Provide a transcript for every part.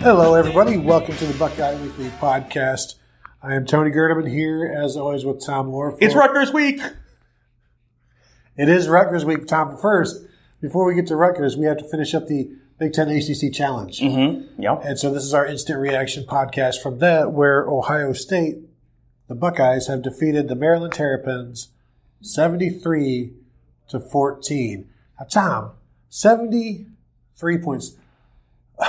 Hello, everybody. Welcome to the Buckeye Weekly podcast. I am Tony Gerdeman here, as always, with Tom Orr. It's Rutgers week. It is Rutgers week, Tom. But first, before we get to Rutgers, we have to finish up the Big Ten ACC Challenge. Mm-hmm. Yep. And so this is our instant reaction podcast from that, where Ohio State, the Buckeyes, have defeated the Maryland Terrapins 73-14. Now, Tom, 73 points.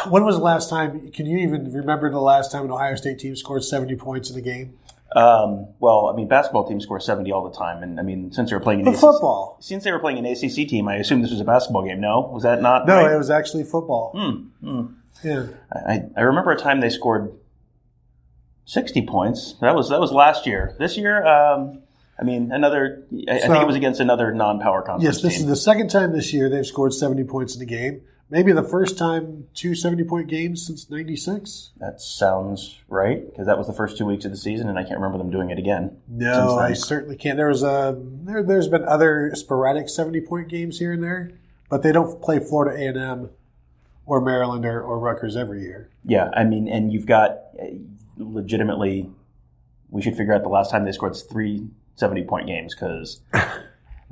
When was the last time? Can you even remember the last time an Ohio State team scored 70 points in a game? Basketball teams score 70 all the time, and since they were playing football, since they were playing an ACC team, I assume this was a basketball game. No, was that not? No, right? It was actually football. Yeah, I remember a time they scored 60 points. That was last year. This year, I think it was against another non-power conference. Yes, this team. is the second time this year they've scored 70 points in a game. Maybe the first time 2 70-point games since '96. That sounds right, because that was the first 2 weeks of the season, and I can't remember them doing it again. No, I certainly can't. There's been other sporadic 70-point games here and there, but they don't play Florida A&M or Maryland or Rutgers every year. Yeah, and you've got legitimately, we should figure out the last time they scored 3 70-point games, because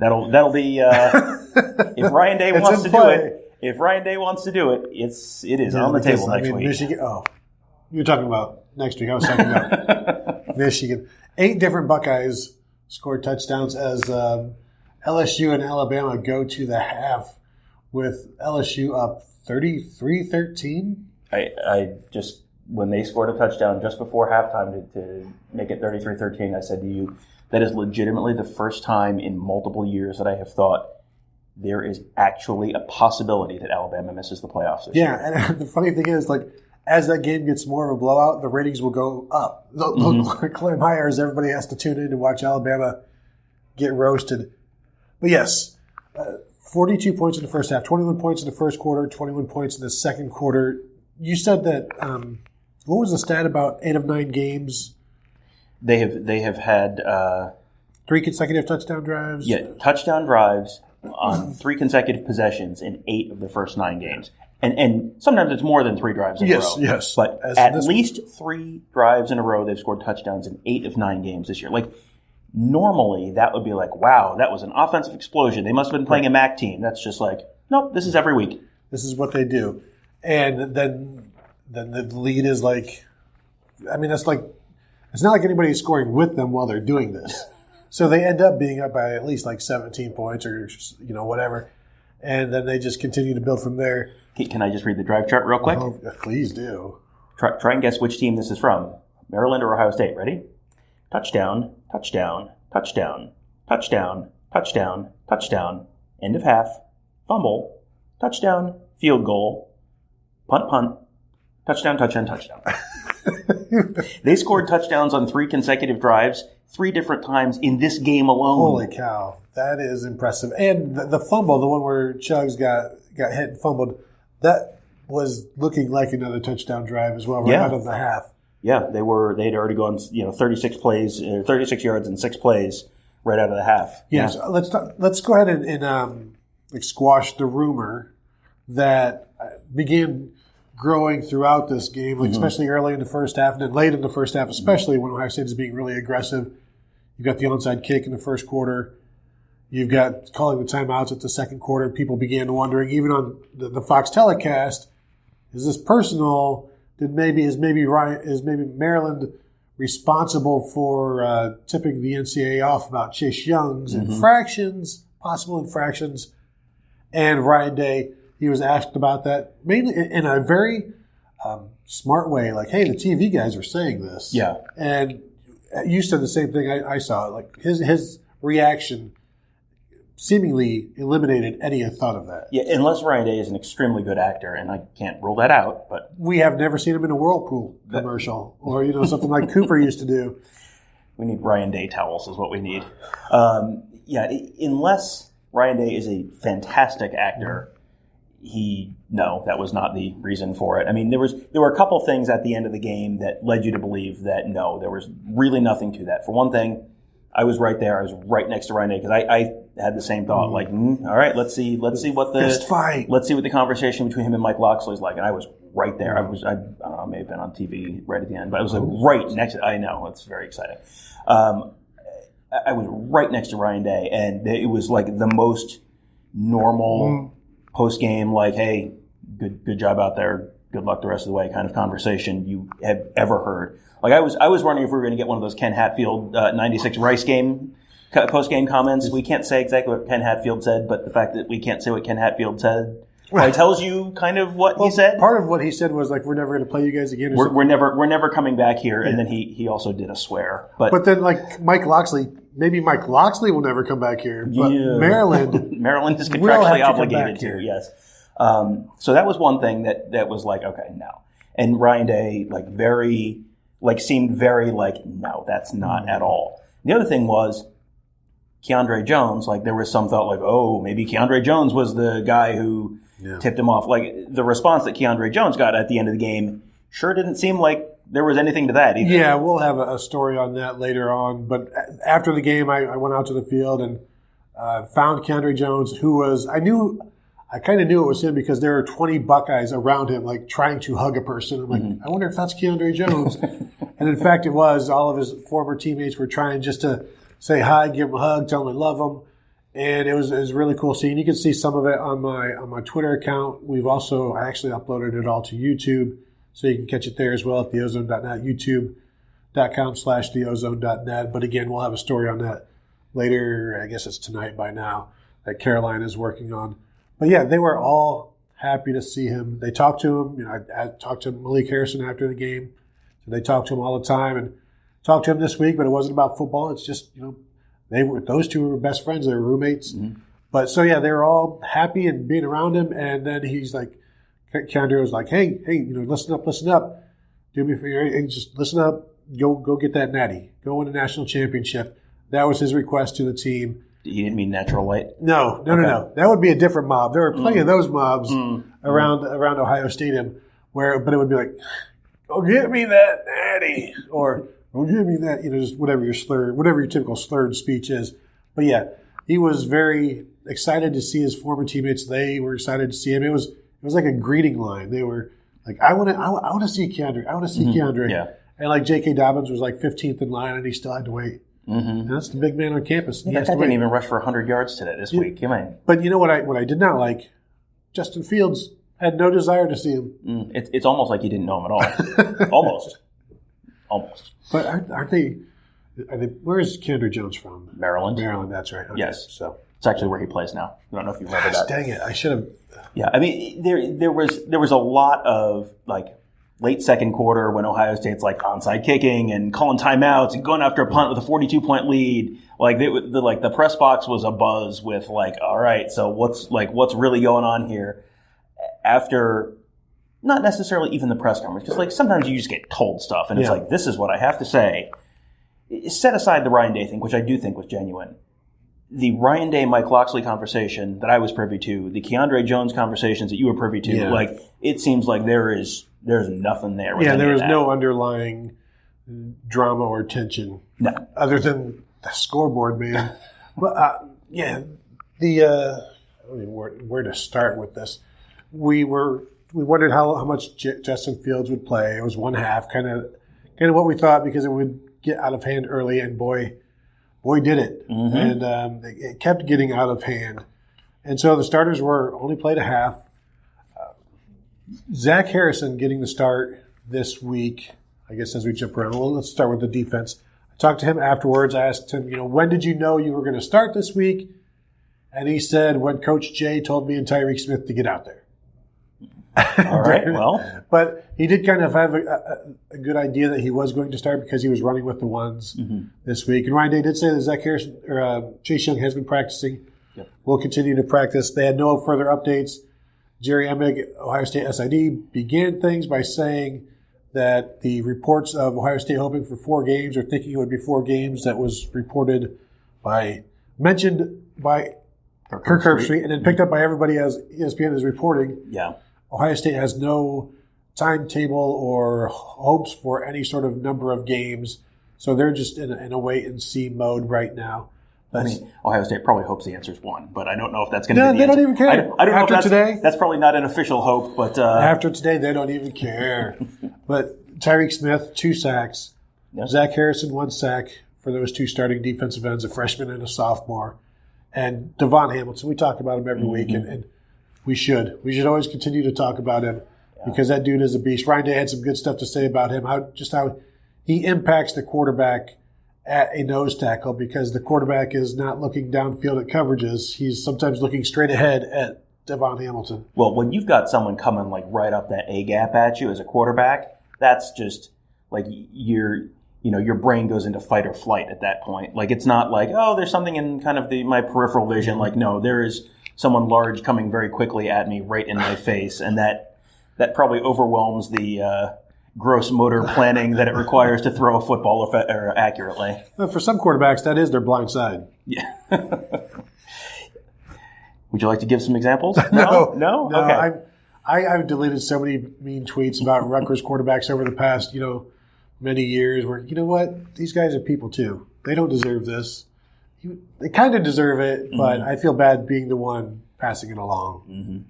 that'll be if Ryan Day wants to do it. If Ryan Day wants to do it, it is on the table next week. Michigan. Oh, you're talking about next week. I was talking about Michigan. 8 different Buckeyes scored touchdowns as LSU and Alabama go to the half with LSU up 33-13. I just, when they scored a touchdown just before halftime to make it 33-13, I said to you, that is legitimately the first time in multiple years that I have thought there is actually a possibility that Alabama misses the playoffs this year. Yeah, and the funny thing is, as that game gets more of a blowout, the ratings will go up. They'll climb higher as everybody has to tune in to watch Alabama get roasted. But yes, 42 points in the first half, 21 points in the first quarter, 21 points in the second quarter. You said that, what was the stat about 8 of 9 games? They have had 3 consecutive touchdown drives? Yeah, touchdown drives on 3 consecutive possessions in 8 of the first 9 games. And sometimes it's more than 3 drives in a row. Yes. But at least 3 drives in a row, they've scored touchdowns in 8 of 9 games this year. Normally, that would be wow, that was an offensive explosion. They must have been playing a MAC team. That's just nope, this is every week. This is what they do. And then the lead is that's it's not like anybody's scoring with them while they're doing this. So they end up being up by at least 17 points or whatever, and then they just continue to build from there. Can I just read the drive chart real quick? Oh, please do. Try and guess which team this is from. Maryland or Ohio State. Ready? Touchdown, touchdown, touchdown, touchdown, touchdown, touchdown, end of half, fumble, touchdown, field goal, punt, punt, touchdown, touchdown, touchdown. They scored touchdowns on 3 consecutive drives 3 different times in this game alone. Holy cow. That is impressive. And the fumble, the one where Chugs got hit and fumbled, that was looking like another touchdown drive as well, out of the half. Yeah, they'd already gone 36 yards in 6 plays right out of the half. Yeah, so let's go ahead and squash the rumor that began growing throughout this game, especially early in the first half and then late in the first half, especially when Ohio State is being really aggressive. You've got the onside kick in the first quarter. You've got calling the timeouts at the second quarter. People began wondering, even on the Fox telecast, is this personal? Is maybe Maryland responsible for tipping the NCAA off about Chase Young's possible infractions? And Ryan Day, he was asked about that, mainly in a very smart way, hey, the TV guys are saying this. Yeah. And you said the same thing I saw. His reaction seemingly eliminated any thought of that. Yeah, unless Ryan Day is an extremely good actor, and I can't rule that out. But we have never seen him in a Whirlpool commercial or something like Cooper used to do. We need Ryan Day towels is what we need. Unless Ryan Day is a fantastic actor, that was not the reason for it. There were a couple things at the end of the game that led you to believe that no, there was really nothing to that. For one thing, I was right there. I was right next to Ryan Day because I had the same thought. All right, let's see what the fist fight. Let's see what the conversation between him and Mike Loxley is like. And I was right there. I don't know, I may have been on TV right at the end, but I was like right next to, I know, it's very exciting. I was right next to Ryan Day, and it was like the most normal post-game, like, hey, good job out there, good luck the rest of the way kind of conversation you have ever heard. Like I was wondering if we were going to get one of those Ken Hatfield 96 Rice game post-game comments. We can't say exactly what Ken Hatfield said, but the fact that we can't say what Ken Hatfield said tells you kind of what he said. Part of what he said was like, we're never going to play you guys again. We're never coming back here. Yeah. And then he also did a swear. But then like Mike Loxley, maybe Mike Loxley will never come back here. But Maryland is contractually obligated to. Yes. So that was one thing that was like, okay, no. And Ryan Day seemed very like, no, that's not at all. The other thing was Keandre Jones. Like there was some thought like, oh, maybe Keandre Jones was the guy who tipped him off. Like the response that Keandre Jones got at the end of the game sure didn't seem like there was anything to that either. Yeah, we'll have a story on that later on. But after the game, I went out to the field and found Keandre Jones, who was, I kind of knew it was him because there were 20 Buckeyes around him, like trying to hug a person. I'm like, I wonder if that's Keandre Jones. And in fact, it was. All of his former teammates were trying just to say hi, give him a hug, tell him I love him. And it was really cool seeing. You can see some of it on my Twitter account. I actually uploaded it all to YouTube, so you can catch it there as well at theozone.net, youtube.com/theozone.net. But again, we'll have a story on that later. I guess it's tonight by now that Caroline is working on. But yeah, they were all happy to see him. They talked to him. I talked to Malik Harrison after the game. So they talked to him all the time and talked to him this week, but it wasn't about football. It's just, those two were best friends. They were roommates. Mm-hmm. But so yeah, they were all happy and being around him. And then he's like, Keandre was like, hey, listen up. Do me a favor and just listen up. Go get that natty. Go win a national championship. That was his request to the team. He didn't mean natural light? No. That would be a different mob. There were plenty of those mobs around Ohio Stadium but it would be like, go get me that natty, or go give me that, just whatever your typical slurred speech is. But yeah, he was very excited to see his former teammates. They were excited to see him. It was like a greeting line. They were like, I want to see Keandre. I want to see Keandre. Yeah. And like J.K. Dobbins was like 15th in line, and he still had to wait. Mm-hmm. And that's the big man on campus. That guy didn't even rush for 100 yards today this week. You mean? But you know what I did not like? Justin Fields had no desire to see him. It's almost like he didn't know him at all. Almost. But aren't they? Where is Keandre Jones from? Maryland. Maryland, that's right. Okay. Yes. So it's actually where he plays now. I don't know if you remember that. Dang it! I should have. Yeah, I mean, there was a lot of like late second quarter when Ohio State's like onside kicking and calling timeouts and going after a punt with a 42-point lead. Like the press box was abuzz with like, all right, so what's really going on here? After not necessarily even the press conference, because like sometimes you just get told stuff and it's like, this is what I have to say. Set aside the Ryan Day thing, which I do think was genuine. The Ryan Day, Mike Loxley conversation that I was privy to, the Keandre Jones conversations that you were privy to, like it seems like there's nothing there. Yeah, there was no underlying drama or tension, other than the scoreboard, man. But I don't know where to start with this. We wondered how much Justin Fields would play. It was one half, kind of what we thought, because it would get out of hand early, and boy did it. Mm-hmm. And it kept getting out of hand. And so the starters only played a half. Zach Harrison getting the start this week. I guess as we jump around, let's start with the defense. I talked to him afterwards. I asked him, when did you know you were going to start this week? And he said, when Coach Jay told me and Tyreek Smith to get out there. All right, well. But he did kind of have a good idea that he was going to start because he was running with the ones this week. And Ryan Day did say that Zach Harrison or Chase Young has been practicing. Yep. Will continue to practice. They had no further updates. Jerry Emig, Ohio State SID, began things by saying that the reports of Ohio State hoping for 4 games or thinking it would be 4 games that was mentioned by Kirk Herbstreit and then picked up by everybody as ESPN is reporting. Yeah. Ohio State has no timetable or hopes for any sort of number of games, so they're just in a wait-and-see mode right now. I mean, Ohio State probably hopes the answer is 1, but I don't know if that's going to be the they answer. don't even care. I don't After know if today, that's probably not an official hope, but after today, they don't even care. But Tyreek Smith, 2 sacks. Yep. Zach Harrison, 1 sack for those 2 starting defensive ends, a freshman and a sophomore. And Devon Hamilton, we talk about him every week, and we should. We should always continue to talk about him because that dude is a beast. Ryan Day had some good stuff to say about him, how he impacts the quarterback at a nose tackle because the quarterback is not looking downfield at coverages. He's sometimes looking straight ahead at Devon Hamilton. Well, when you've got someone coming like right up that A gap at you as a quarterback, that's just like your brain goes into fight or flight at that point. Like it's not like, oh, there's something in kind of my peripheral vision. Like, no, there is someone large coming very quickly at me right in my face, and that probably overwhelms the gross motor planning that it requires to throw a football accurately. Well, for some quarterbacks, that is their blind side. Yeah. Would you like to give some examples? No. Okay. I've deleted so many mean tweets about Rutgers quarterbacks over the past, many years where, you know what? These guys are people too. They don't deserve this. They kind of deserve it, but I feel bad being the one passing it along.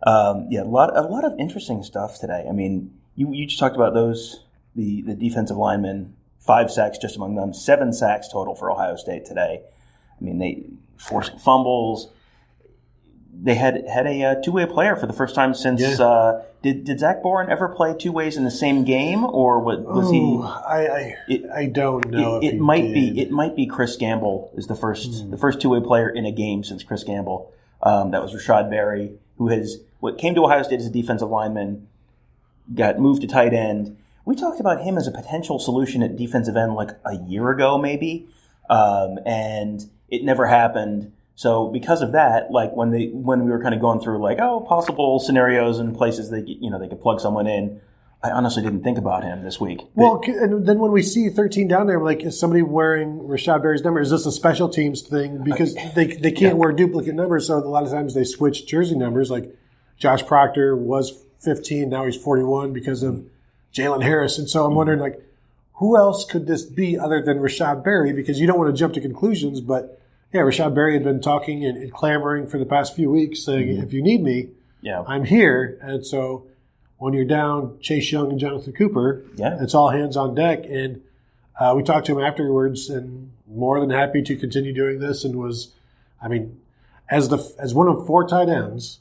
A lot of interesting stuff today. I mean, you just talked about the defensive linemen, 5 sacks just among them, 7 sacks total for Ohio State today. I mean, they forcing fumbles. They had a two-way player for the first time since. Did Zach Boren ever play 2 ways in the same game, or was he? I don't know. It might be Chris Gamble is the first 2-way player in a game since Chris Gamble. That was Rashad Berry, who came to Ohio State as a defensive lineman, got moved to tight end. We talked about him as a potential solution at defensive end like a year ago, maybe, and it never happened. So because of that, like when we were kind of going through like, possible scenarios and places they could plug someone in, I honestly didn't think about him this week. Well, and then when we see 13 down there, like, is somebody wearing Rashad Berry's number? Is this a special teams thing? Because they can't wear duplicate numbers, so a lot of times they switch jersey numbers. Like Josh Proctor was 15, now he's 41 because of Jalen Harris. And so I'm wondering, like, who else could this be other than Rashad Berry? Because you don't want to jump to conclusions, but yeah, Rashad Berry had been talking and clamoring for the past few weeks saying, if you need me, I'm here. And so when you're down Chase Young and Jonathan Cooper, it's all hands on deck. And we talked to him afterwards and more than happy to continue doing this and as one of 4 tight ends,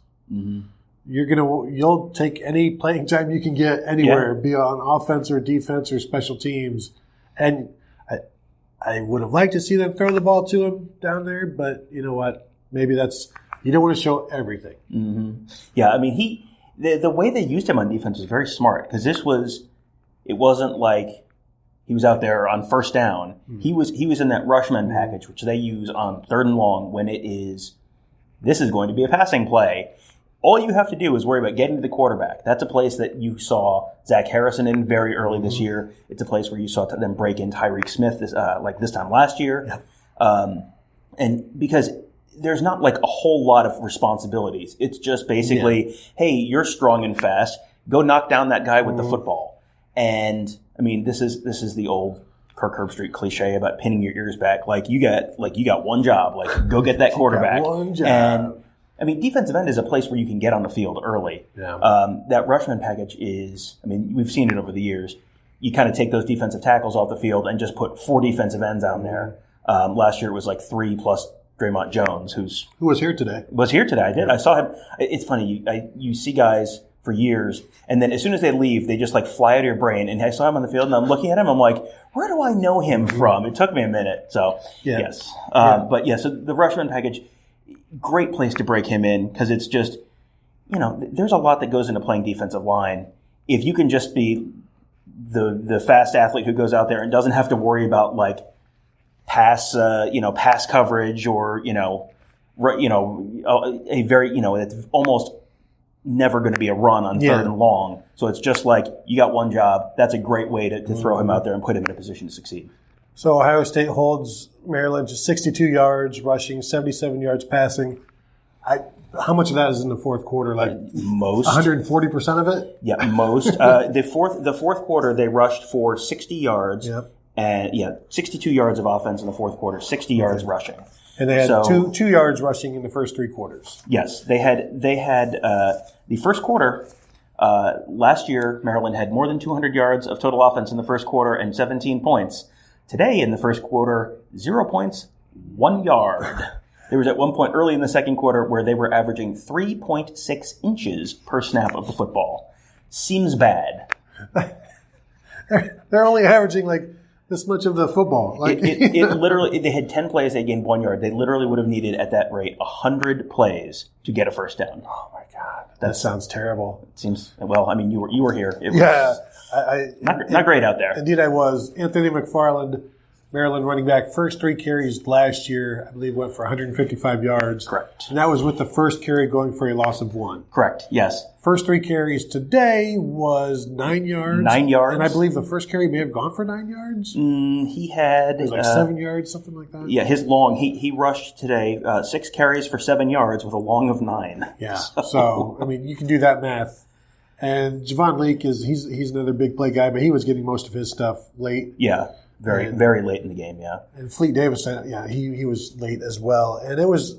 you'll take any playing time you can get anywhere, be on offense or defense or special teams. And I would have liked to see them throw the ball to him down there, but you know what? Maybe you don't want to show everything. Yeah, I mean, the way they used him on defense was very smart because it wasn't like he was out there on first down. He was in that rushman package, which they use on 3rd and long when this is going to be a passing play. All you have to do is worry about getting to the quarterback. That's a place that you saw Zach Harrison in very early this year. It's a place where you saw them break in Tyreek Smith this time last year. And because there's not like a whole lot of responsibilities. It's just basically, hey, you're strong and fast. Go knock down that guy with the football. And I mean, this is the old Kirk Herbstreit cliche about pinning your ears back. Like you got one job. Like go get that quarterback. One job. And I mean, defensive end is a place where you can get on the field early. That rushman package is, I mean, we've seen it over the years. You kind of take those defensive tackles off the field and just put 4 defensive ends out there. Last year it was like 3 plus Draymond Jones, who was here today. I did. I saw him. It's funny. You see guys for years, and then as soon as they leave, they just like fly out of your brain. And I saw him on the field, and I'm looking at him. I'm like, where do I know him from? It took me a minute. So yes, but yeah. So the rushman package. Great place to break him in because it's just, there's a lot that goes into playing defensive line. If you can just be the fast athlete who goes out there and doesn't have to worry about like pass coverage or a very it's almost never going to be a run on 3rd and long. So it's just like you got one job. That's a great way to throw him out there and put him in a position to succeed. So Ohio State holds Maryland to 62 yards rushing, 77 yards passing. How much of that is in the fourth quarter? Like most, 140% of it. Yeah, most. The fourth quarter they rushed for 60 yards, And 62 yards of offense in the fourth quarter, 60 yards rushing. And they had two yards rushing in the first three quarters. Yes, they had the first quarter. Last year, Maryland had more than 200 yards of total offense in the first quarter and 17 points. Today, in the first quarter, 0 points, 1 yard. There was at one point early in the second quarter where they were averaging 3.6 inches per snap of the football. Seems bad. They're only averaging like this much of the football. Like it literally, they had 10 plays, they gained 1 yard. They literally would have needed at that rate 100 plays to get a first down. Oh my God, that sounds terrible. It seems, well, I mean, you were here. It was, not great out there. Indeed, I was. Anthony McFarland, Maryland running back, first three carries last year, I believe, went for 155 yards. Correct. And that was with the first carry going for a loss of 1. Correct, yes. First three carries today was 9 yards. 9 yards. And I believe the first carry may have gone for 9 yards. He had... It was like 7 yards, something like that. Yeah, his long, he rushed today 6 carries for 7 yards with a long of 9. Yeah, so I mean, you can do that math. And Javon Leake, he's another big play guy, but he was getting most of his stuff late. Yeah. Very late in the game, yeah. And Fleet Davis, he was late as well. And it was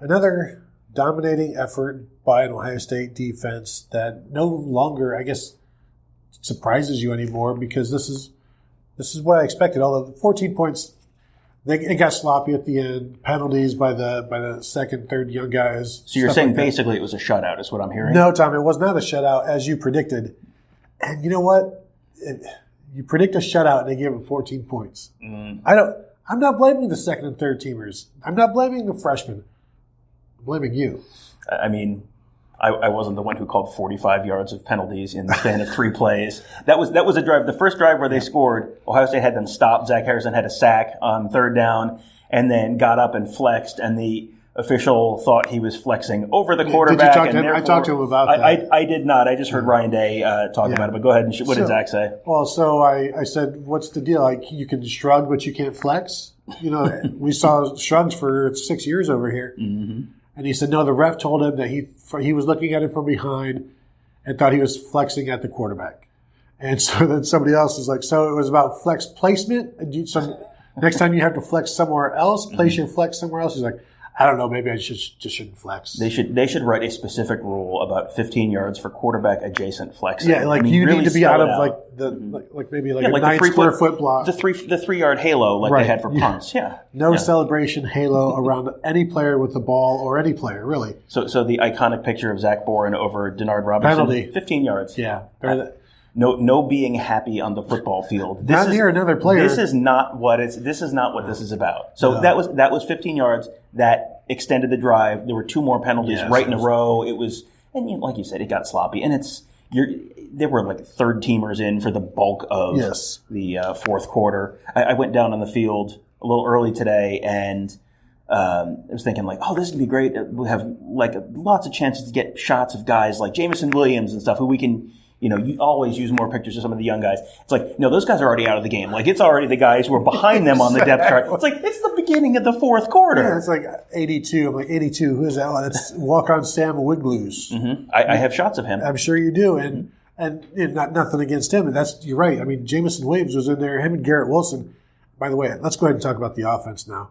another dominating effort by an Ohio State defense that no longer, I guess, surprises you anymore because this is what I expected. Although 14 points, it got sloppy at the end. Penalties by the second, third young guys. So you're saying basically it was a shutout, is what I'm hearing? No, Tom, it was not a shutout as you predicted. And you know what? You predict a shutout and they give them 14 points. I'm not blaming the second and third teamers. I'm not blaming the freshmen. I'm blaming you. I mean, I wasn't the one who called 45 yards of penalties in the span of 3 plays. That was a drive. The first drive where they scored, Ohio State had them stopped. Zach Harrison had a sack on third down and then got up and flexed, and the official thought he was flexing over the quarterback. Did you talk to him? I talked to him about that. I did not. I just heard Ryan Day talk about it. But go ahead. What did Zach say? Well, so I said, what's the deal? Like, you can shrug, but you can't flex? You know, we saw shrugs for 6 years over here. Mm-hmm. And he said, no, the ref told him that he was looking at it from behind and thought he was flexing at the quarterback. And so then somebody else is like, so it was about flex placement? And so next time you have to flex somewhere else, place your flex somewhere else? He's like, I don't know. Maybe I shouldn't flex. They should write a specific rule about 15 yards for quarterback adjacent flexing. Yeah, like you really need to be out of like maybe a 9 square foot block. The 3 yard halo like they had for punts. Yeah. No celebration halo around any player with the ball or any player really. So the iconic picture of Zach Boren over Denard Robinson. Penalty. 15 yards. Yeah. No being happy on the football field. Not near another player. This is not what this is about. So that was 15 yards. That extended the drive. There were 2 more penalties in a row. It was, and like you said, it got sloppy. And there were like third teamers in for the bulk of the fourth quarter. I went down on the field a little early today and I was thinking like, oh, this is going to be great. We'll have like lots of chances to get shots of guys like Jamison Williams and stuff who we can, you always use more pictures of some of the young guys. It's like, no, those guys are already out of the game. Like, it's already the guys who are behind them on the depth chart. It's like, it's the beginning of the fourth quarter. Yeah, it's like 82. I'm like, 82, who is that? Oh, that's Walk-On Sam Wigloos. Mm-hmm. I have shots of him. I'm sure you do. And not nothing against him. And you're right. I mean, Jamison Williams was in there, him and Garrett Wilson. By the way, let's go ahead and talk about the offense now.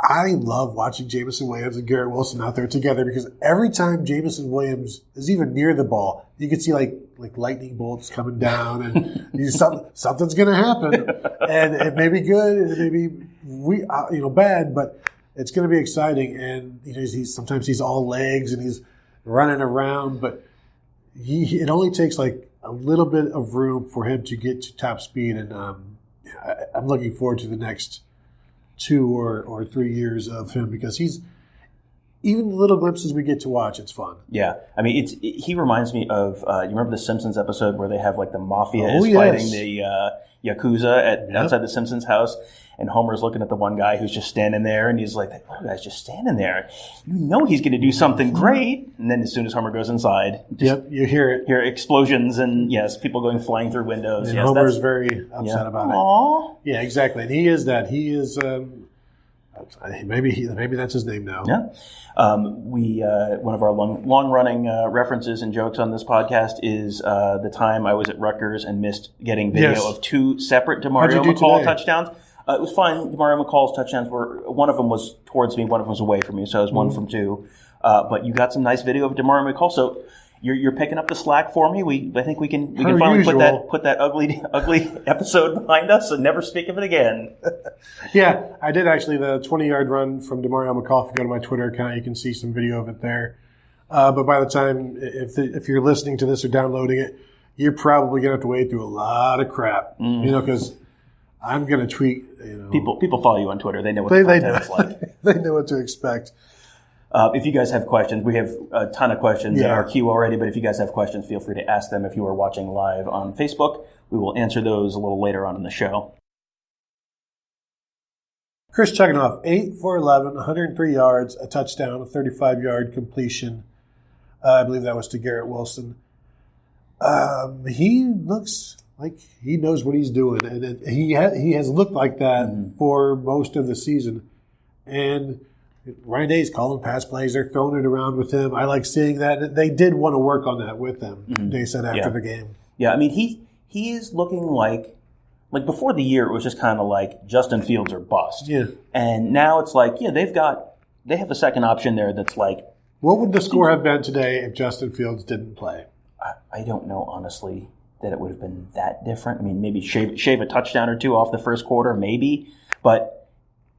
I love watching Jamison Williams and Garrett Wilson out there together because every time Jamison Williams is even near the ball, you can see like lightning bolts coming down and something's going to happen. And it may be good and it may be bad, but it's going to be exciting. And sometimes he's all legs and he's running around, but it only takes like a little bit of room for him to get to top speed. And I'm looking forward to the next 2 or 3 years of him because he's even the little glimpses we get to watch, it's fun. Yeah. I mean, he reminds me of, you remember the Simpsons episode where they have like the mafia fighting the Yakuza outside the Simpsons house and Homer's looking at the one guy who's just standing there and he's like, that one guy's just standing there. He's going to do something great. And then as soon as Homer goes inside, you hear it. Hear explosions and people going flying through windows. And Homer's very upset about it. Yeah, exactly. And he is that. He is Maybe that's his name now. Yeah. One of our long-running references and jokes on this podcast is the time I was at Rutgers and missed getting video of two separate DeMario McCall touchdowns. It was fine. DeMario McCall's touchdowns one of them was towards me, one of them was away from me, so I was 1 from 2. But you got some nice video of DeMario McCall, so you're picking up the slack for me. I think we can finally put that ugly episode behind us and never speak of it again. Yeah, I did actually the 20-yard run from DeMario McCall. If you go to my Twitter account, you can see some video of it there. But by the time, if you're listening to this or downloading it, you're probably going to have to wade through a lot of crap, because I'm going to tweet. People follow you on Twitter. They know what the content is like. They know what to expect. If you guys have questions, we have a ton of questions in our queue already, but if you guys have questions, feel free to ask them if you are watching live on Facebook. We will answer those a little later on in the show. Chris Chugginoff, 8 for 11, 103 yards, a touchdown, a 35-yard completion. I believe that was to Garrett Wilson. He looks like he knows what he's doing, and he has looked like that for most of the season. And Ryan Day's calling pass plays. They're throwing it around with him. I like seeing that. They did want to work on that with them, they said after the game. Yeah, I mean, he is looking like before the year, it was just kind of like Justin Fields or bust. Yeah. And now it's like, they have a second option there that's like. What would the score have been today if Justin Fields didn't play? I don't know, honestly, that it would have been that different. I mean, maybe shave a touchdown or two off the first quarter, maybe. But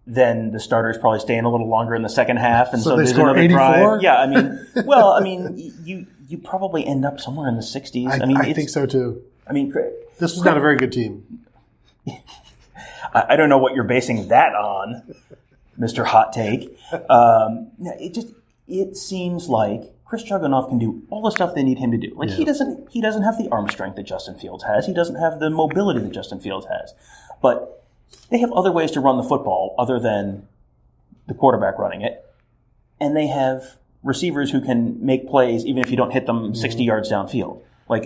then the starters probably staying a little longer in the second half, and so they there's score another 84? drive. Yeah, I mean, you probably end up somewhere in the 60s. I think so too. I mean, this was not a very good team. I don't know what you're basing that on, Mr. Hot Take. It seems like Chris Chugginoff can do all the stuff they need him to do. He doesn't have the arm strength that Justin Fields has. He doesn't have the mobility that Justin Fields has, but they have other ways to run the football other than the quarterback running it. And they have receivers who can make plays even if you don't hit them 60 yards downfield. I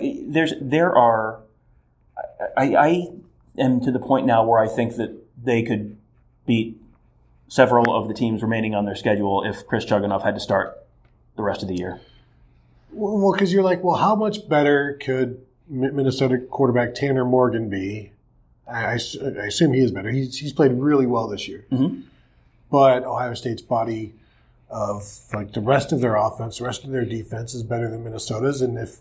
am to the point now where I think that they could beat several of the teams remaining on their schedule if Chris Chugginoff had to start the rest of the year. Well, because you're like, how much better could Minnesota quarterback Tanner Morgan be? I assume he is better. He's played really well this year. Mm-hmm. But Ohio State's body of the rest of their offense, the rest of their defense is better than Minnesota's. And if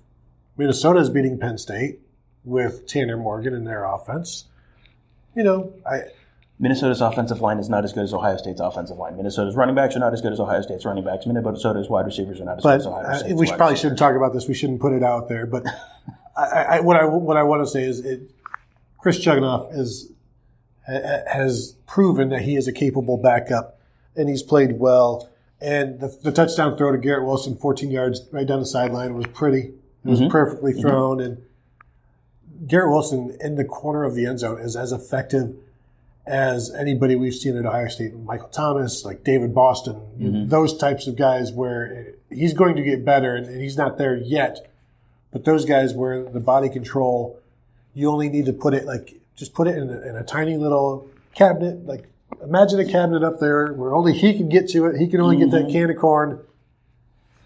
Minnesota is beating Penn State with Tanner Morgan in their offense, Minnesota's offensive line is not as good as Ohio State's offensive line. Minnesota's running backs are not as good as Ohio State's running backs. Minnesota's wide receivers are not as good as Ohio State's. We probably shouldn't talk about this. We shouldn't put it out there. But what I want to say is Chris Chugginoff has proven that he is a capable backup, and he's played well. And the touchdown throw to Garrett Wilson, 14 yards right down the sideline, was pretty. It was perfectly thrown. And Garrett Wilson in the corner of the end zone is as effective as anybody we've seen at Ohio State. Michael Thomas, like David Boston, those types of guys where he's going to get better, and he's not there yet. But those guys where the body control, you only need to put it just put it in a tiny little cabinet. Imagine a cabinet up there where only he can get to it. He can only get that can of corn,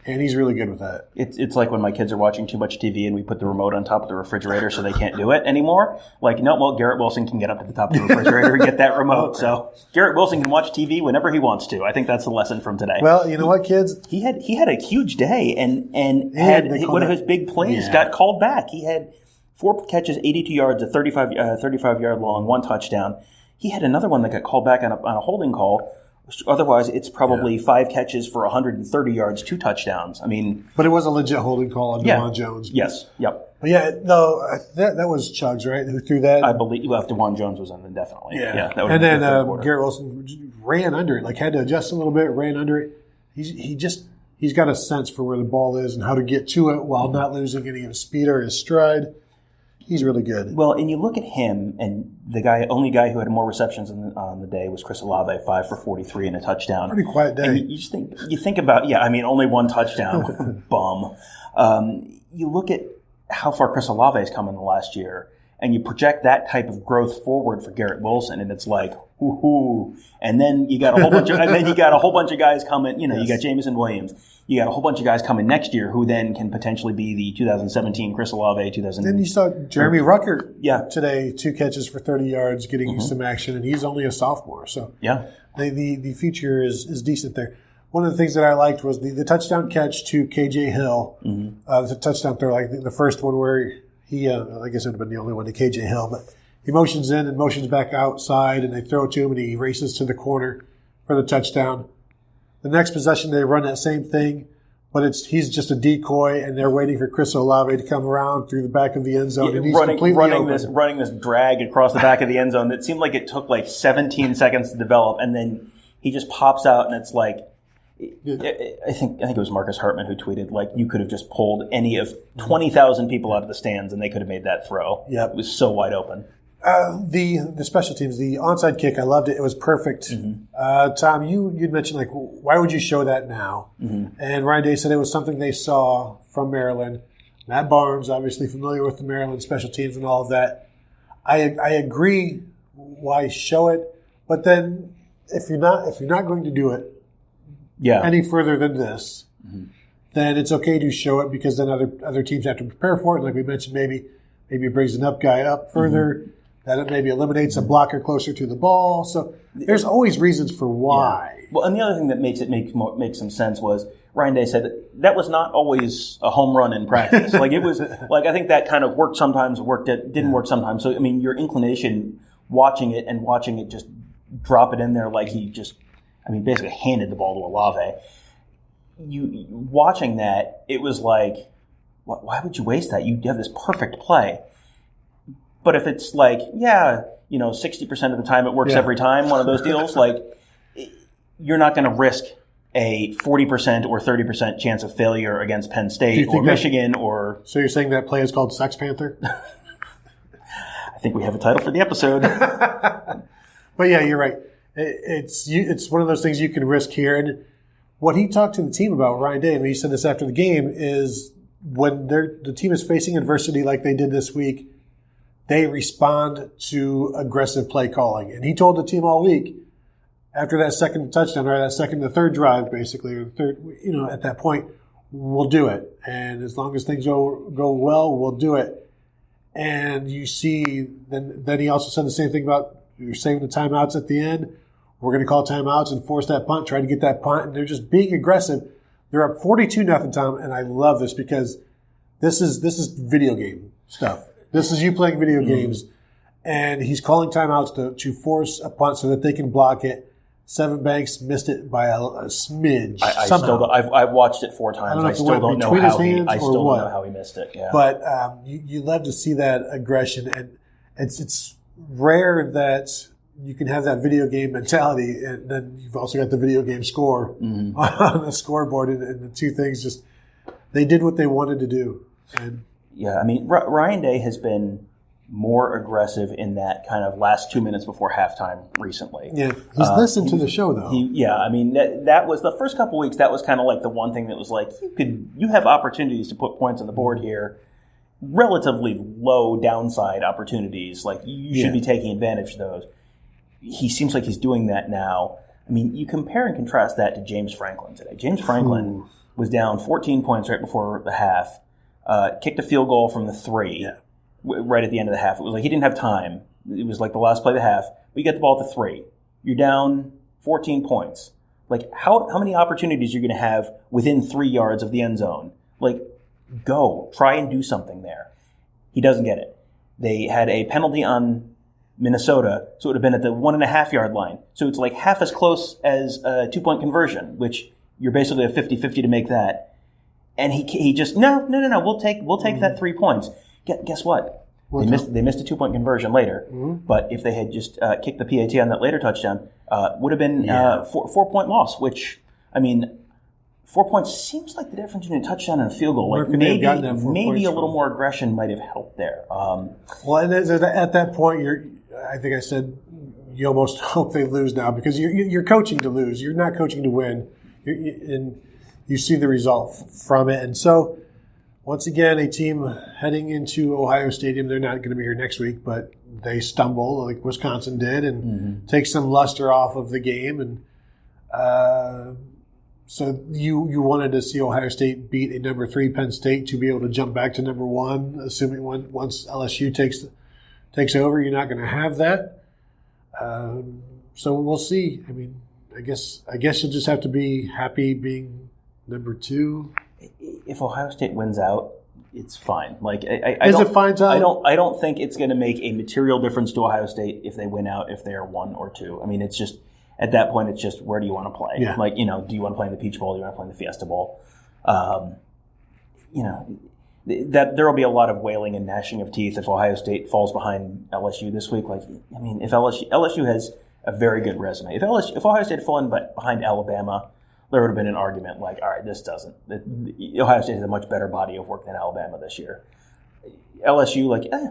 and he's really good with that. It's like when my kids are watching too much TV and we put the remote on top of the refrigerator so they can't do it anymore. Garrett Wilson can get up to the top of the refrigerator and get that remote. So Garrett Wilson can watch TV whenever he wants to. I think that's the lesson from today. Well, you know what, kids? He had a huge day and had one of his big plays got called back. He had 4 catches, 82 yards, a 35-yard long, 1 touchdown. He had another one that got called back on a holding call. Otherwise, it's probably 5 catches for 130 yards, 2 touchdowns. But it was a legit holding call on DeJuan Jones. Yes. Yep. But that was Chugs, right? Who threw that? I believe DeJuan Jones was on it, definitely. Yeah. And then Garrett Wilson ran under it, had to adjust a little bit, ran under it. He's got a sense for where the ball is and how to get to it while not losing any of his speed or his stride. He's really good. Well, and you look at him, and the only guy who had more receptions on the day was Chris Olave, 5 for 43 and a touchdown. Pretty quiet day. And you think about, only 1 touchdown, bum. You look at how far Chris Olave has come in the last year, and you project that type of growth forward for Garrett Wilson, and it's like, whoo-hoo. And then you got a whole bunch of guys coming. You got Jameson Williams. You got a whole bunch of guys coming next year who then can potentially be the 2017 Chris Olave. Then you saw Jeremy Ruckert today, 2 catches for 30 yards, getting some action, and he's only a sophomore. So the future is decent there. One of the things that I liked was the touchdown catch to KJ Hill. The touchdown throw, like the first one where he, I guess it would have been the only one to KJ Hill, but he motions in and motions back outside, and they throw it to him, and he races to the corner for the touchdown. The next possession, they run that same thing, but he's just a decoy, and they're waiting for Chris Olave to come around through the back of the end zone, and he's running this drag across the back of the end zone that seemed like it took like 17 seconds to develop, and then he just pops out, and it's like, I think it was Marcus Hartman who tweeted, like, you could have just pulled any of 20,000 people out of the stands and they could have made that throw. It was so wide open. The special teams, the onside kick, I loved it. It was perfect. Tom, you'd mentioned, like, why would you show that now? And Ryan Day said it was something they saw from Maryland. Matt Barnes, obviously familiar with the Maryland special teams and all of that. I agree. Why show it? But then if you're not going to do it any further than this, then it's okay to show it, because then other teams have to prepare for it. Like we mentioned, maybe it brings an up guy up further. That it maybe eliminates a blocker closer to the ball. So there's always reasons for why. Well, and the other thing that makes it make some sense was Ryan Day said that was not always a home run in practice. Like, it was like, I think that kind of worked sometimes, didn't work sometimes. So I mean, your inclination watching it just drop it in there, like he just, I mean, basically handed the ball to Olave. You watching that, it was like, why would you waste that? You have this perfect play. But if it's like, 60% of the time it works every time, one of those deals, like, you're not going to risk a 40% or 30% chance of failure against Penn State or Michigan or... So you're saying that play is called Sex Panther? I think we have a title for the episode. But yeah, you're right. It's one of those things you can risk here. And what he talked to the team about, Ryan Day, and he said this after the game, is when the team is facing adversity like they did this week, they respond to aggressive play calling. And he told the team all week, after that second touchdown, or the third drive, basically, or the third, at that point, we'll do it. And as long as things go well, we'll do it. And you see, then he also said the same thing about, you're saving the timeouts at the end. We're going to call timeouts and force that punt, try to get that punt. And they're just being aggressive. They're up 42-0, Tom, and I love this, because this is video game stuff. This is you playing video games, and he's calling timeouts to force a punt so that they can block it. Seven Banks missed it by a smidge. I've watched it 4 times. I still don't know how he missed it. Yeah. But you love to see that aggression, and it's rare that you can have that video game mentality, and then you've also got the video game score on the scoreboard, and the two things they did what they wanted to do. And yeah, I mean, Ryan Day has been more aggressive in that kind of last 2 minutes before halftime recently. Yeah, he's listened to the show, though. I mean, that was the first couple weeks. That was kind of like the one thing that was like, you have opportunities to put points on the board here, relatively low downside opportunities. Like, you should be taking advantage of those. He seems like he's doing that now. I mean, you compare and contrast that to James Franklin today. James Franklin was down 14 points right before the half. Kicked a field goal from the 3 right at the end of the half. It was like he didn't have time. It was like the last play of the half. But you get the ball at the 3. You're down 14 points. Like, how many opportunities you're going to have within 3 yards of the end zone? Like, go. Try and do something there. He doesn't get it. They had a penalty on Minnesota, so it would have been at the 1.5 yard line. So it's like half as close as a 2-point conversion, which you're basically a 50-50 to make that. And he just, no, we'll take that 3 points. Guess what? They missed a 2-point conversion later. But if they had just kicked the PAT on that later touchdown, would have been 4-point loss, which, I mean, 4 points seems like the difference between a touchdown and a field goal. Like, maybe a little more aggression might have helped there. Well, and at that point, I think I said you almost hope they lose now, because you're coaching to lose. You're not coaching to win. And you see the result from it. And so once again, a team heading into Ohio Stadium. They're not going to be here next week, but they stumble like Wisconsin did and take some luster off of the game. And so you wanted to see Ohio State beat a number 3 Penn State to be able to jump back to number 1, assuming once LSU takes over. You're not going to have that. So we'll see. I mean, I guess you'll just have to be happy being number 2. If Ohio State wins out, it's fine. Like I Is it fine, Tom? I don't think it's going to make a material difference to Ohio State if they win out, if they are 1 or 2. I mean, it's just at that point, it's just where do you want to play? Yeah. Like, do you want to play in the Peach Bowl? Do you want to play in the Fiesta Bowl? That there will be a lot of wailing and gnashing of teeth if Ohio State falls behind LSU this week. Like, I mean, if LSU has a very good resume, if Ohio State had fallen behind Alabama, there would have been an argument like, all right, Ohio State has a much better body of work than Alabama this year. LSU,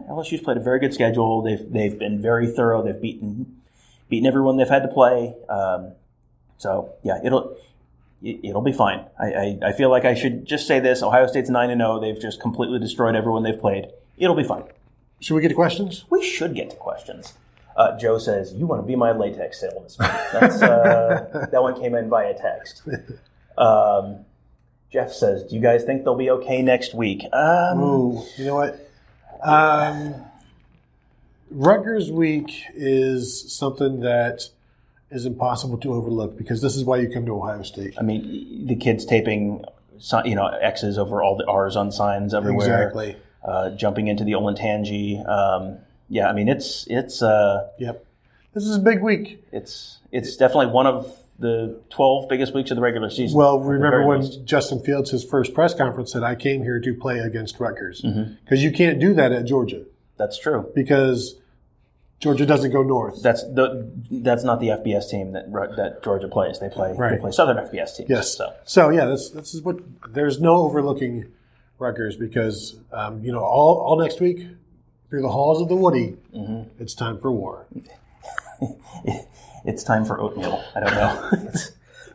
LSU's played a very good schedule. They've been very thorough. They've beaten everyone they've had to play. So yeah, it'll be fine. I feel like I should just say this: Ohio State's 9-0. They've just completely destroyed everyone they've played. It'll be fine. Should we get to questions? We should get to questions. Joe says, "You want to be my latex salesman?" That's that one came in via text. Jeff says, "Do you guys think they'll be okay next week?" You know what? Rutgers week is something that is impossible to overlook because this is why you come to Ohio State. I mean, the kids taping, X's over all the R's on signs everywhere. Exactly. Jumping into the Olentangy. Yeah, I mean, it's Yep. This is a big week. It's definitely one of the 12 biggest weeks of the regular season. Well, remember when Justin Fields, his first press conference, said, "I came here to play against Rutgers." Because you can't do that at Georgia. That's true. Because Georgia doesn't go north. That's not the FBS team that Georgia plays. They play Southern FBS teams. Yes. So yeah, this is what there's no overlooking Rutgers because all next week through the halls of the Woody, it's time for war. It's time for oatmeal. I don't know.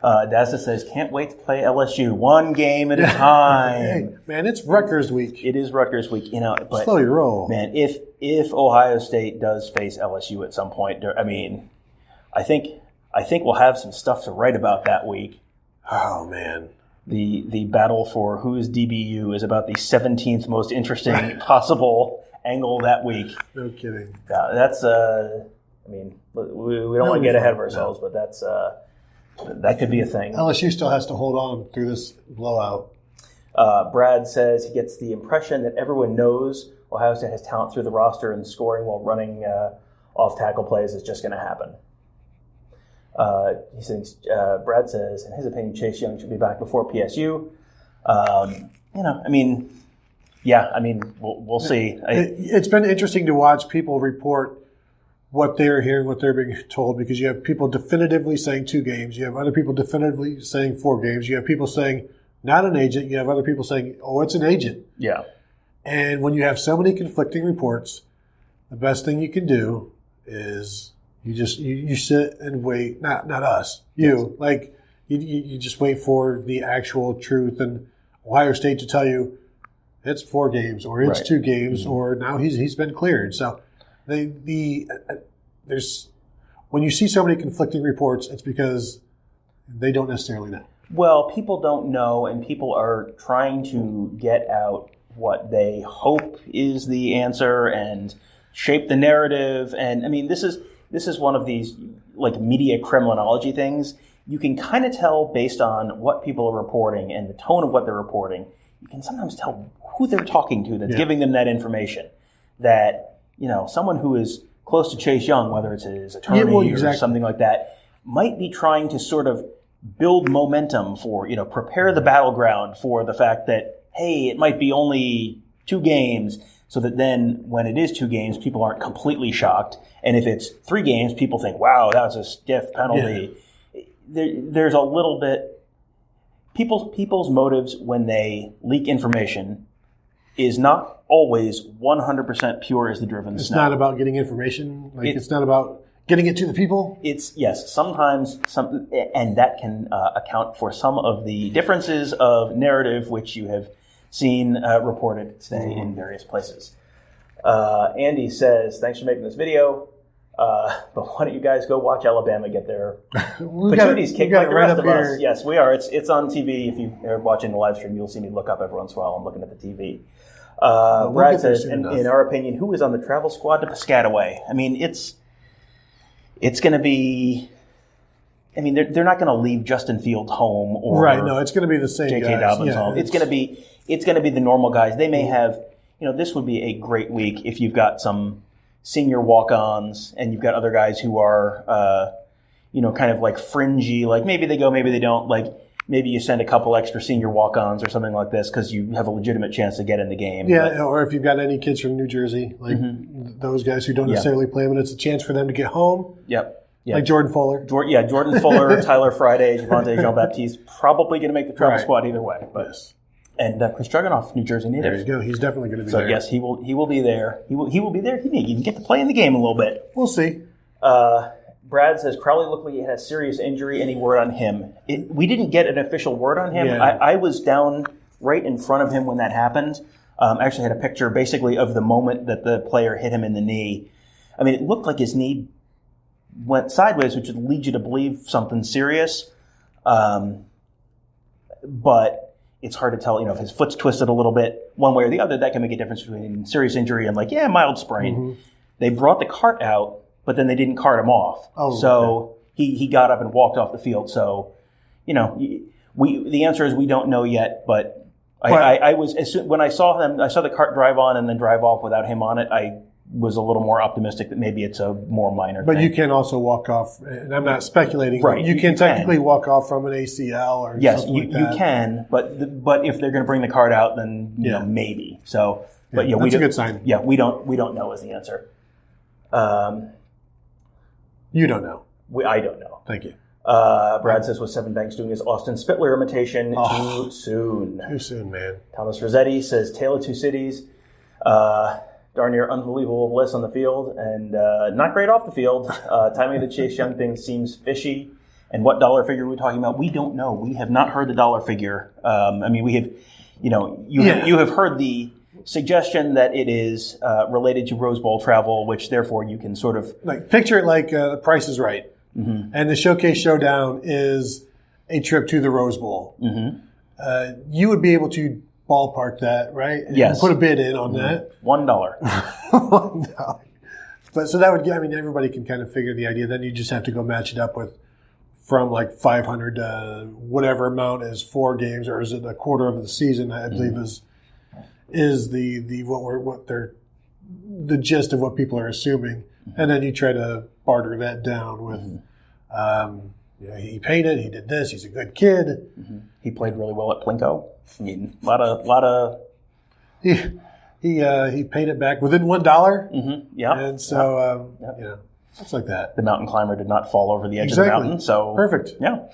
Dazza says, "Can't wait to play LSU. One game at a time." Hey, man, it's Rutgers week. It is Rutgers week, but slow your roll, man. If Ohio State does face LSU at some point, I mean, I think we'll have some stuff to write about that week. Oh man, the battle for whose DBU is about the 17th most interesting possible angle that week. No kidding. That's I mean, we don't want to get ahead of ourselves, but that's that could be a thing. LSU still has to hold on through this blowout. Brad says he gets the impression that everyone knows Ohio State has talent through the roster and scoring while running off-tackle plays is just going to happen. He thinks, Brad says, in his opinion, Chase Young should be back before PSU. We'll see. It's been interesting to watch people report what they're hearing, what they're being told, because you have people definitively saying 2 games. You have other people definitively saying 4 games. You have people saying not an agent. You have other people saying, oh, it's an agent. Yeah. And when you have so many conflicting reports, the best thing you can do is you sit and wait. Not us. You. Like you just wait for the actual truth and Ohio State to tell you it's 4 games or it's 2 games or now he's been cleared. So there's when you see so many conflicting reports, it's because they don't necessarily know. Well, people don't know, and people are trying to get out what they hope is the answer and shape the narrative. And I mean, this is one of these like media criminology things. You can kind of tell based on what people are reporting and the tone of what they're reporting. You can sometimes tell who they're talking to that's giving them that information. That someone who is close to Chase Young, whether it's his attorney or something like that, might be trying to sort of build momentum for, prepare the battleground for the fact that, hey, it might be only 2 games, so that then when it is 2 games, people aren't completely shocked. And if it's 3 games, people think, wow, that was a stiff penalty. Yeah. There's a little bit, people's motives when they leak information is not always 100% pure as the driven snow. It's not about getting information. It's not about getting it to the people. Sometimes and that can account for some of the differences of narrative which you have seen reported today in various places. Andy says, thanks for making this video. But why don't you guys go watch Alabama get their patooties kicked like the rest of us? Yes, we are. It's on TV. If you are watching the live stream, you'll see me look up every once in a while. I'm looking at the TV. Brad says, in our opinion, who is on the travel squad to Piscataway? I mean, it's going to be. I mean, they're not going to leave Justin Fields home or right. No, it's going to be the same. J.K. Dobbins home. It's going to be the normal guys. They may have. This would be a great week if you've got some senior walk-ons and you've got other guys who are, kind of like fringy. Like maybe they go, maybe they don't. Like maybe you send a couple extra senior walk-ons or something like this because you have a legitimate chance to get in the game. Yeah, or if you've got any kids from New Jersey, like those guys who don't necessarily play, but it's a chance for them to get home. Yep. Like Jordan Fuller. Jordan Fuller, Tyler Friday, Javonte Jean-Baptiste, probably going to make the travel squad either way. But, yes. And Chris Jugganoff, New Jersey native. There you go. He's definitely going to be there. So yes, he will be there. He will be there. He may even get to play in the game a little bit. We'll see. Brad says Crowley looked like he had a serious injury. Any word on him? We didn't get an official word on him. Yeah. I was down right in front of him when that happened. I actually had a picture basically of the moment that the player hit him in the knee. I mean, it looked like his knee went sideways, which would lead you to believe something serious. But it's hard to tell, if his foot's twisted a little bit one way or the other, that can make a difference between serious injury and mild sprain. Mm-hmm. They brought the cart out, but then they didn't cart him off. Oh, so he got up and walked off the field. So, the answer is we don't know yet, but I was, when I saw the cart drive on and then drive off without him on it, I was a little more optimistic that maybe it's a more minor thing. But you can also walk off, and I'm not speculating, right? You can technically walk off from an ACL or something like that. Yes, you can, but if they're going to bring the card out, then maybe. So, but that's a good sign. Yeah, we don't know is the answer. You don't know. I don't know. Thank you. Brad says, was Seven Banks doing his Austin Spittler imitation too soon? Too soon, man. Thomas Rossetti says, Tale of Two Cities. Darn near unbelievable bliss on the field and not great off the field. Timing of the Chase Young thing seems fishy. And what dollar figure are we talking about? We don't know. We have not heard the dollar figure. We have, you have heard the suggestion that it is related to Rose Bowl travel, which therefore you can sort of picture it like The Price is Right, and the Showcase Showdown is a trip to the Rose Bowl. Mm-hmm. You would be able to ballpark that, right? Yes. Put a bid in on that. $1. $1. But so that would get, everybody can kind of figure the idea. Then you just have to go match it up with from 500 to whatever amount is 4 games, or is it a quarter of the season? I believe is the gist of what people are assuming, and then you try to barter that down with. He painted. He did this. He's a good kid. Mm-hmm. He played really well at Plinko. A lot of. He paid it back within $1. Mm-hmm. Yeah, and so it's like that. The mountain climber did not fall over the edge of the mountain. So perfect. Yeah.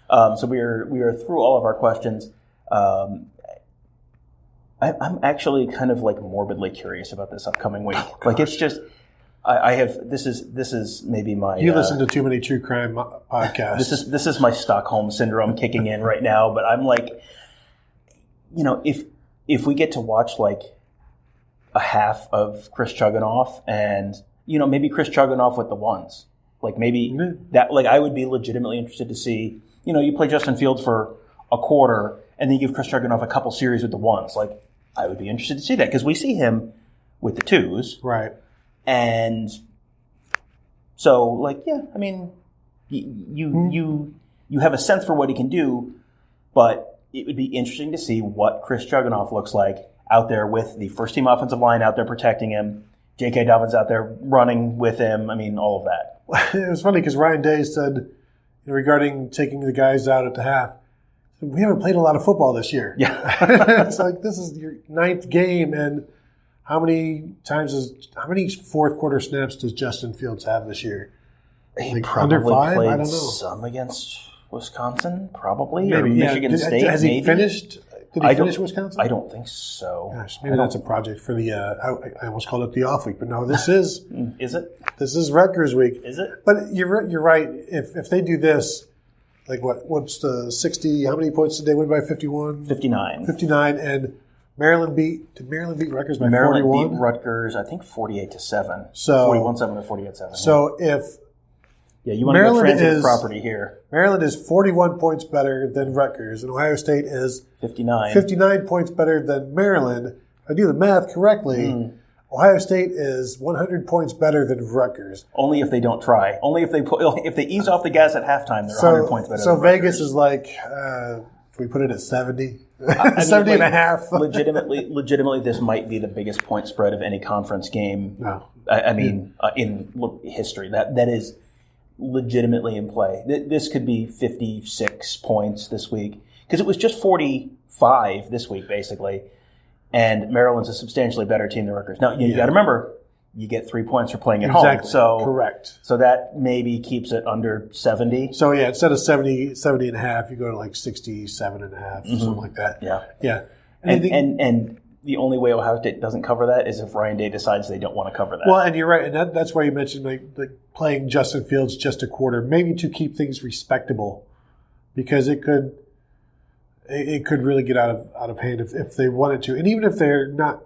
So we are through all of our questions. I'm actually kind of morbidly curious about this upcoming week. It's just. I have this is maybe my you listen to too many true crime podcasts. This is my Stockholm syndrome kicking in right now. But I'm if we get to watch a half of Chris Chugganoff and maybe Chris Chugganoff with the ones, that I would be legitimately interested to see. You play Justin Fields for a quarter and then you give Chris Chugganoff a couple series with the ones. I would be interested to see that because we see him with the twos, right? And so, you have a sense for what he can do, but it would be interesting to see what Chris Chugganoff looks like out there with the first team offensive line out there protecting him, J.K. Dobbins out there running with him. All of that. It was funny because Ryan Day said regarding taking the guys out at the half, we haven't played a lot of football this year. Yeah, it's this is your 9th game and. How many fourth quarter snaps does Justin Fields have this year? He probably under 5? played I don't know. Some against Wisconsin, probably, maybe, or Michigan State. Has he finished? Did he finish Wisconsin? I don't think so. Gosh, maybe that's a project for the. I almost called it the off week, but no, this is. Is it? This is Rutgers week. Is it? But you're right. If they do this, what's the 60? How many points did they win by? 51. 59. 59 and. Maryland beat Rutgers by Maryland 41? beat Rutgers, I think 48-7. So 41-7 or 48-7. So if you want to go transitive property here. Maryland is 41 points better than Rutgers, and Ohio State is 59 points better than Maryland. If I do the math correctly, Ohio State is 100 points better than Rutgers. Only if they don't try. Only if they ease off the gas at halftime, they're 100 points better. So than Vegas Rutgers. is like, if we put it at 70, I 70 mean, and a half. legitimately, this might be the biggest point spread of any conference game. No. In history, that is legitimately in play. This could be 56 points this week because it was just 45 this week, basically. And Maryland's a substantially better team than Rutgers. Now, you got to remember, you get 3 points for playing at home. So, correct. So that maybe keeps it under 70. So, yeah, instead of 70 and a half, you go to like 67 and a half, something like that. Yeah. And the only way Ohio State doesn't cover that is if Ryan Day decides they don't want to cover that. Well, and you're right. And that's why you mentioned like playing Justin Fields just a quarter, maybe to keep things respectable, because it could really get out of hand if they wanted to. And even if they're not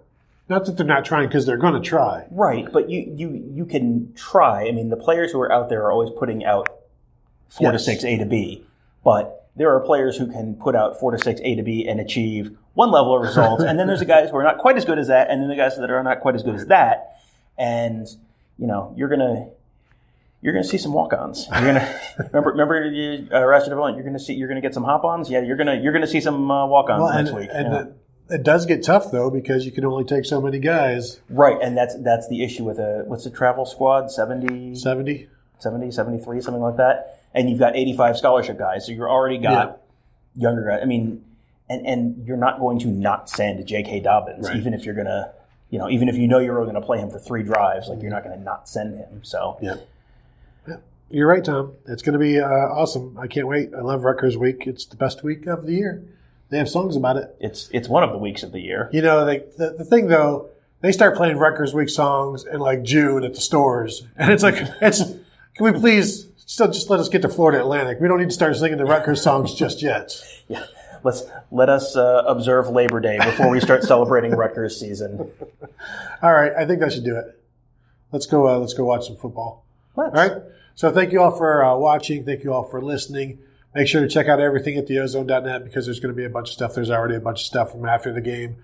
that they're not trying, because they're going to try. Right, but you can try. I mean, the players who are out there are always putting out 4 to 6 A to B, but there are players who can put out 4 to 6 A to B and achieve one level of results, and then there's the guys who are not quite as good as that, and then the guys that are not quite as good as that, and you're gonna see some walk-ons. You're gonna remember the Arrested Development. You're gonna get some hop-ons. Yeah, you're gonna see some walk-ons next week. It does get tough though, because you can only take so many guys. Right, and that's the issue with what's the travel squad? 70, 73, something like that. And you've got 85 scholarship guys, so you've already got younger guys. I mean, and you're not going to not send J.K. Dobbins, even if you're gonna, even if you're only gonna play him for 3 drives, like you're not gonna not send him. So yeah. You're right, Tom. It's going to be awesome. I can't wait. I love Rutgers Week. It's the best week of the year. They have songs about it. It's one of the weeks of the year. The thing though, they start playing Rutgers Week songs in like June at the stores, and it's like, can we please still just let us get to Florida Atlantic? We don't need to start singing the Rutgers songs just yet. Yeah, let us observe Labor Day before we start celebrating Rutgers season. All right, I think that should do it. Let's go watch some football. All right. So thank you all for watching. Thank you all for listening. Make sure to check out everything at theozone.net, because there's going to be a bunch of stuff. There's already a bunch of stuff from after the game.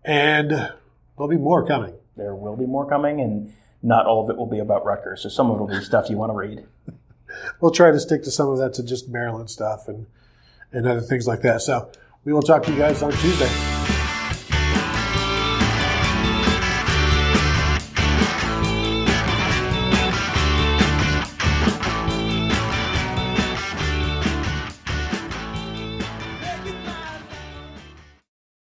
And there'll be more coming. There will be more coming, and not all of it will be about Rutgers. So some of it will be stuff you want to read. We'll try to stick to some of that, to just Maryland stuff and other things like that. So we will talk to you guys on Tuesday.